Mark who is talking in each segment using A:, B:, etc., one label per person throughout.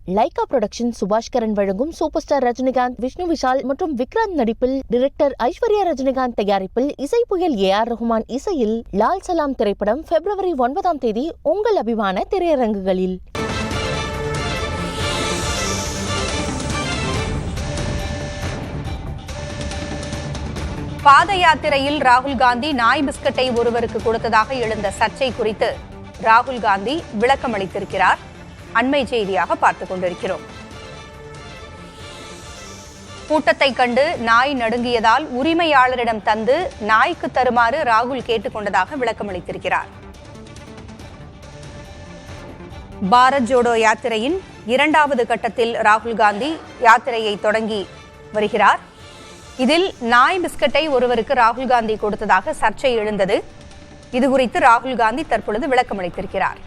A: Lyca production Subaskaran வழங்கும் super star Rajinikanth, Vishnu Vishal மற்றும் விக்ராந்த் நடிப்பில், டைரக்டர் ஐஸ்வர்யா ரஜினிகாந்த் தயாரிப்பில், இசை புயல் AR ரஹ்மான் இசையில் லால் சலாம் திரைப்படம் February 9 உங்கள் அபிமான திரையரங்குகளில்.
B: பாத யாத்திரையில் ராகுல் காந்தி நாய் பிஸ்கட்டை ஒருவருக்கு கொடுத்ததாக எழுந்த சர்ச்சை குறித்து ராகுல் காந்தி விளக்கம் அளித்திருக்கிறார். அண்மை செய்தியாக பார்த்துக் கொண்டிருக்கிறோம். கூட்டத்தை கண்டு நாய் நடுங்கியதால் உரிமையாளரிடம் தந்து நாய்க்கு தருமாறு ராகுல் கேட்டுக்கொண்டதாக விளக்கம் அளித்திருக்கிறார். பாரத் ஜோடோ யாத்திரையின் 2வது கட்டத்தில் ராகுல் காந்தி யாத்திரையை தொடங்கி வருகிறார். இதில் நாய் பிஸ்கட்டை ஒருவருக்கு ராகுல் காந்தி கொடுத்ததாக சர்ச்சை எழுந்தது. இதுகுறித்து ராகுல் காந்தி தற்பொழுது விளக்கம் அளித்திருக்கிறார்.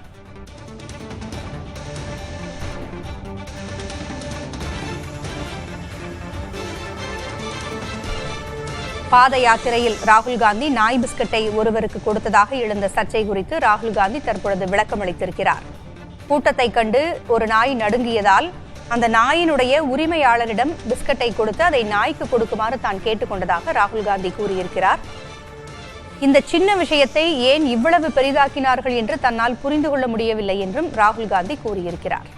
B: பாத யாத்திரையில் ராகுல் காந்தி நாய் பிஸ்கட்டை ஒருவருக்கு கொடுத்ததாக எழுந்த சர்ச்சை குறித்து ராகுல் காந்தி தற்பொழுது விளக்கம் அளித்திருக்கிறார். கூட்டத்தை கண்டு ஒரு நாய் நடுங்கியதால் அந்த நாயினுடைய உரிமையாளரிடம் பிஸ்கட்டை கொடுத்து அதை நாய்க்கு கொடுக்குமாறு தான் கேட்டுக்கொண்டதாக ராகுல் காந்தி கூறியிருக்கிறார். இந்த சின்ன விஷயத்தை ஏன் இவ்வளவு பெரிதாக்கினார்கள் என்று தன்னால் புரிந்து கொள்ள முடியவில்லை என்றும் ராகுல் காந்தி கூறியிருக்கிறார்.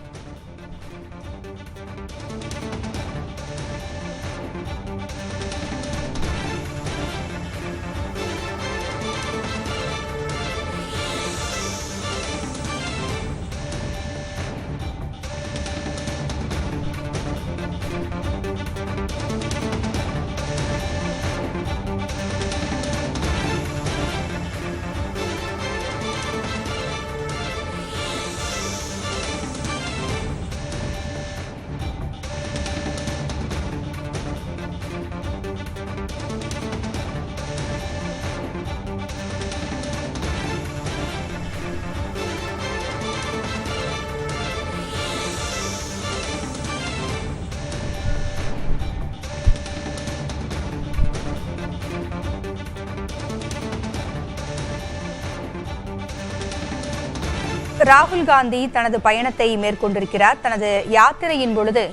B: ராகுல் காந்தி தனது பயணத்தை மேற்கொண்டிருக்கிறார். தனது யாத்திரையின் பொழுது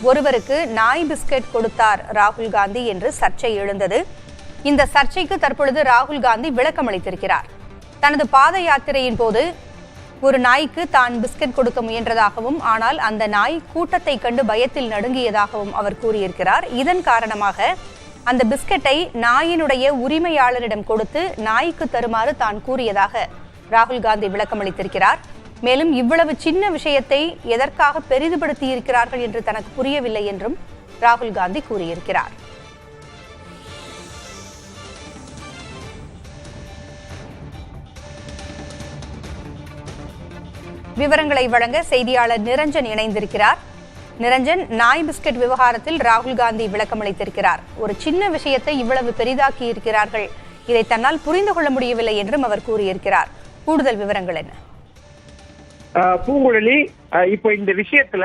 B: ஒருவருக்கு நாய் பிஸ்கட் கொடுத்தார் ராகுல் காந்தி என்று சர்ச்சை எழுந்தது. இந்த சர்ச்சைக்கு தற்பொழுது ராகுல் காந்தி விளக்கம் அளித்திருக்கிறார். தனது பாத யாத்திரையின் போது ஒரு நாய்க்கு தான் பிஸ்கட் கொடுக்க முயன்றதாகவும், ஆனால் அந்த நாய் கூட்டத்தை கண்டு பயத்தில் நடுங்கியதாகவும் அவர் கூறியிருக்கிறார். இதன் காரணமாக அந்த பிஸ்கட்டை நாயினுடைய உரிமையாளரிடம் கொடுத்து நாய்க்கு தருமாறு தான் கூறியதாக ராகுல் காந்தி விளக்கம் அளித்திருக்கிறார். மேலும் இவ்வளவு சின்ன விஷயத்தை எதற்காக பெரிதுபடுத்தி இருக்கிறார்கள் என்று தனக்கு புரியவில்லை என்றும் ராகுல் காந்தி கூறியிருக்கிறார். விவரங்களை வழங்க செய்தியாளர் நிரஞ்சன் இணைந்திருக்கிறார். நிரஞ்சன், நாய் பிஸ்கட் விவகாரத்தில் ராகுல் காந்தி விளக்கம் அளித்திருக்கிறார். ஒரு சின்ன விஷயத்தை இவ்வளவு பெரிதாக்கி இருக்கிறார்கள், இதை தன்னால் புரிந்து கொள்ள முடியவில்லை என்றும் அவர் கூறியிருக்கிறார். கூடுதல் விவரங்கள் என்ன?
C: பூங்குழலி, இப்ப இந்த விஷயத்துல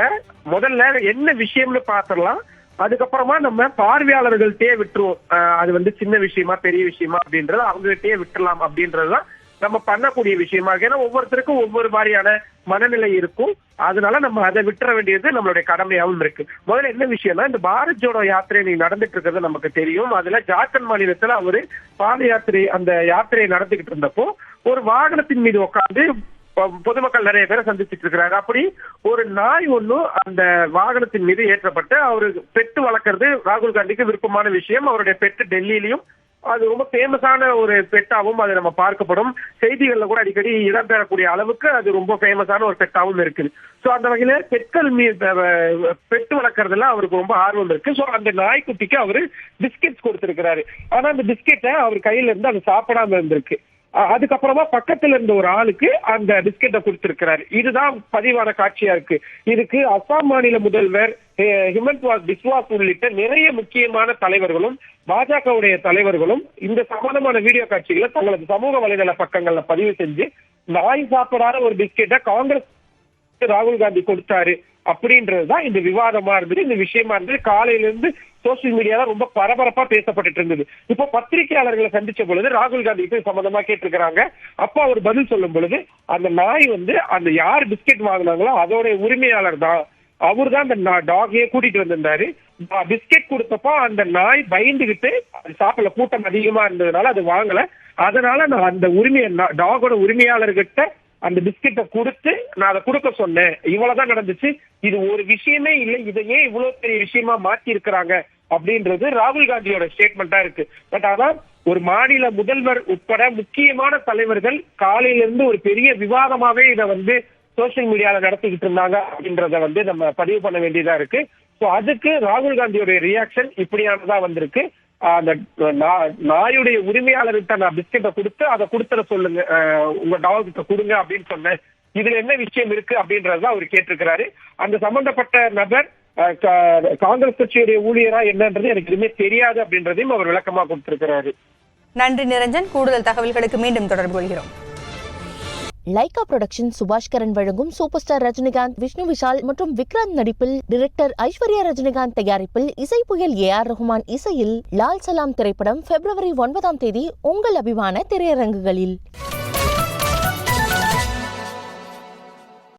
C: முதல்ல என்ன விஷயம்னு பாத்திரலாம், அதுக்கப்புறமா நம்ம பார்வையாளர்கள்ட்டே விட்டுருவோம். அது சின்ன விஷயமா பெரிய விஷயமா அப்படின்றத அவங்ககிட்டே விட்டுறலாம் அப்படின்றதுதான் நம்ம பண்ணக்கூடிய விஷயமா இருக்கு. ஏன்னா ஒவ்வொருத்தருக்கும் ஒவ்வொரு மாதிரியான மனநிலை இருக்கும். அதனால நம்ம அதை விட்டுற வேண்டியது நம்மளுடைய கடமையாகவும் இருக்கு. முதல்ல என்ன விஷயம்னா, இந்த பாரத் ஜோடோ யாத்திரை நீ நடந்துட்டு இருக்கிறது நமக்கு தெரியும். அதுல ஜார்க்கண்ட் மாநிலத்துல அவரு பாத யாத்திரை அந்த யாத்திரையை நடந்துகிட்டு இருந்தப்போ ஒரு வாகனத்தின் மீது உட்காந்து பொதுமக்கள் நிறைய பேரை சந்திச்சுட்டு இருக்கிறாங்க. அப்படி ஒரு நாய் ஒண்ணு அந்த வாகனத்தின் மீது ஏற்றப்பட்டு அவரு பெட்டு வளர்க்கறது ராகுல் காந்திக்கு விருப்பமான விஷயம். அவருடைய பெட்டு டெல்லியிலையும் அது ரொம்ப ஃபேமஸான ஒரு பெட்டாவும் அது நம்ம பார்க்கப்படும். செய்திகள்ல கூட அடிக்கடி இடம்பெறக்கூடிய அளவுக்கு அது ரொம்ப ஃபேமஸான ஒரு பெட்டாவும் இருக்குது. சோ அந்த வகையில பெட்கள் பெட்டு வளர்க்கறதுல அவருக்கு ரொம்ப ஆர்வம் இருக்கு. சோ அந்த நாய்க்குட்டிக்கு அவரு பிஸ்கெட்ஸ் கொடுத்திருக்கிறாரு. ஆனா அந்த பிஸ்கெட்டை அவர் கையில இருந்து அது சாப்பிடாம இருந்திருக்கு. அதுக்கப்புறமா பக்கத்துல இருந்த ஒரு ஆளுக்கு அந்த பிஸ்கெட்டை கொடுத்திருக்கிறாரு. இதுதான் பதிவான காட்சியா இருக்கு. இதுக்கு அசாம் மாநில முதல்வர் ஹிமந்த் பிஸ்வாஸ் உள்ளிட்ட நிறைய முக்கியமான தலைவர்களும் பாஜகவுடைய தலைவர்களும் இந்த சம்பந்தமான வீடியோ காட்சிகளை தங்களது சமூக வலைதள பக்கங்கள்ல பதிவு செஞ்சு, நாய் சாப்பிடாத ஒரு பிஸ்கெட்டை காங்கிரஸ் ராகுல் காந்தி கொடுத்தாரு அப்படின்றதுதான் இந்த விவாதமா இருந்தது. இந்த விஷயமா இருந்தது. காலையில இருந்து சோசியல் மீடியால ரொம்ப பரபரப்பா பேசப்பட்டு இருந்தது. இப்போ பத்திரிகையாளர்களை சந்திச்ச பொழுது ராகுல் காந்தி சம்பந்தமா கேட்டிருக்கிறாங்க. அப்ப அவர் பதில் சொல்லும் பொழுது, அந்த நாய் அந்த யார் பிஸ்கெட் வாங்கினாங்களோ அதோட உரிமையாளர் தான், அவர் தான் அந்த டாகையே கூட்டிட்டு வந்திருந்தாரு. பிஸ்கெட் கொடுத்தப்போ அந்த நாய் பயந்துகிட்டு சாப்பிடல, கூட்டம் அதிகமா இருந்ததுனால அது வாங்கல. அதனால நான் அந்த டாகோட உரிமையாளர்கிட்ட அந்த பிஸ்கெட்டை கொடுத்து நான் அதை கொடுக்க சொன்னேன். இவ்வளவுதான் நடந்துச்சு. இது ஒரு விஷயமே இல்லை, இதையே இவ்வளவு பெரிய விஷயமா மாத்தி இருக்கிறாங்க அப்படின்றது ராகுல் காந்தியோட ஸ்டேட்மெண்டா இருக்கு. பட் அதான் ஒரு மாநில முதல்வர் உட்பட முக்கியமான தலைவர்கள் காலையில இருந்து ஒரு பெரிய விவாதமாவே இதை வந்து சோசியல் மீடியால நடத்திக்கிட்டு இருந்தாங்க அப்படின்றத நம்ம பதிவு பண்ண வேண்டியதா இருக்கு. சோ அதுக்கு ராகுல் காந்தியோட ரியாக்ஷன் இப்படியானதா வந்திருக்கு. அந்த நாயுடைய உரிமையாளர்கிட்ட நான் பிஸ்கெட்டை கொடுத்து அதை கொடுத்துட சொல்லுங்க, உங்க டாக் கிட்ட கொடுங்க அப்படின்னு சொன்னேன். இதுல என்ன விஷயம் இருக்கு அப்படின்றத அவர் கேட்டிருக்கிறாரு. அந்த சம்பந்தப்பட்ட நபர் காங்கிரஸ் கட்சியுடைய ஊழியரா என்னன்றது எனக்கு எதுவுமே தெரியாது அப்படின்றதையும் அவர் விளக்கமா கொடுத்திருக்கிறாரு.
B: நன்றி நிரஞ்சன். கூடுதல் தகவல்களுக்கு மீண்டும் தொடர்பு கொள்கிறோம்.
A: லைகா புரொடக்ஷன் சுபாஷ்கரன் வழங்கும் சூப்பர் ஸ்டார் ரஜினிகாந்த், விஷ்ணு விஷால் மற்றும் விக்ராந்த் நடிப்பில் டிரெக்டர் ஐஸ்வர்யா ரஜினிகாந்த் தயாரிப்பில் இசை புயல் AR ரஹ்மான் இசையில் லால் சலாம் திரைப்படம் February 9 உங்கள் அபிமான திரையரங்குகளில்.